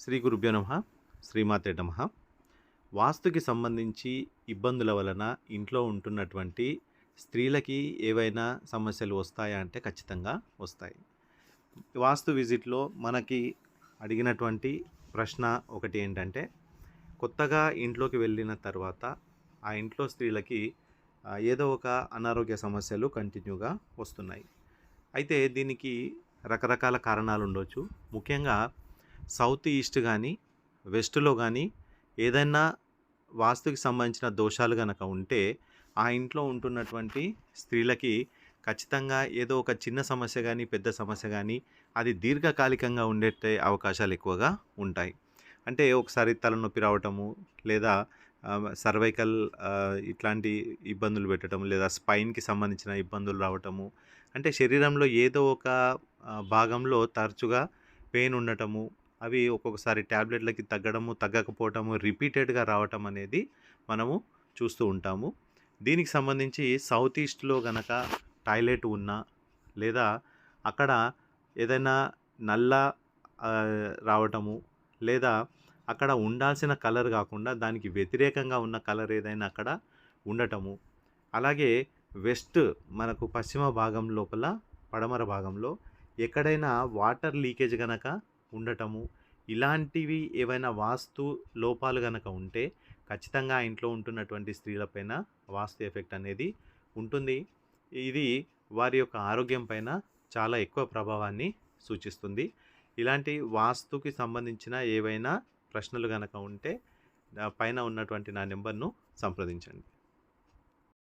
శ్రీ గురుభ్యో నమః. శ్రీమాత్రే నమః. వాస్తుకి సంబంధించి ఇబ్బందుల వలన ఇంట్లో ఉంటున్నటువంటి స్త్రీలకి ఏవైనా సమస్యలు వస్తాయా అంటే ఖచ్చితంగా వస్తాయి. వాస్తు విజిట్‌లో మనకి అడిగినటువంటి ప్రశ్న ఒకటి ఏంటంటే, కొత్తగా ఇంట్లోకి వెళ్ళిన తర్వాత ఆ ఇంట్లో స్త్రీలకి ఏదో ఒక అనారోగ్య సమస్యలు కంటిన్యూగా వస్తున్నాయి. అయితే దీనికి రకరకాల కారణాలు ఉండొచ్చు. ముఖ్యంగా సౌత్ ఈస్ట్ గానీ, వెస్ట్‌లో గానీ ఏదైనా వాస్తుకి సంబంధించిన దోషాలు గనక ఉంటే, ఆ ఇంట్లో ఉంటున్నటువంటి స్త్రీలకి ఖచ్చితంగా ఏదో ఒక చిన్న సమస్య గానీ, పెద్ద సమస్య గానీ, అది దీర్ఘకాలికంగా ఉండేట్టే అవకాశాలు ఎక్కువగా ఉంటాయి. అంటే ఒకసారి తలనొప్పి రావటము, లేదా సర్వైకల్ ఇట్లాంటి ఇబ్బందులు పెట్టడం, లేదా స్పైన్‌కి సంబంధించిన ఇబ్బందులు రావటము. అంటే శరీరంలో ఏదో ఒక భాగంలో తరచుగా పెయిన్ ఉండటము, అవి ఒక్కొక్కసారి టాబ్లెట్లకి తగ్గడము, తగ్గకపోవటము, రిపీటెడ్‌గా రావటం అనేది మనము చూస్తూ ఉంటాము. దీనికి సంబంధించి సౌత్ ఈస్ట్‌లో గనక టాయిలెట్ ఉన్నా, లేదా అక్కడ ఏదైనా నల్ల రావటము, లేదా అక్కడ ఉండాల్సిన కలర్ గాకుండా దానికి వ్యతిరేకంగా ఉన్న కలర్ ఏదైనా అక్కడ ఉండటము. అలాగే వెస్ట్ మనకు పశ్చిమ భాగం లోపల, పడమర భాగంలో ఎక్కడైనా వాటర్ లీకేజ్ గనక ఉండటము, ఇలాంటివి ఏవైనా వాస్తు లోపాలు గనక ఉంటే ఖచ్చితంగా ఆ ఇంట్లో ఉంటున్నటువంటి స్త్రీలపైన వాస్తు ఎఫెక్ట్ అనేది ఉంటుంది. ఇది వారి యొక్క ఆరోగ్యం పైన చాలా ఎక్కువ ప్రభావాన్ని సూచిస్తుంది. ఇలాంటి వాస్తుకి సంబంధించిన ఏవైనా ప్రశ్నలు గనక ఉంటే పైన ఉన్నటువంటి నా నెంబర్‌ను సంప్రదించండి.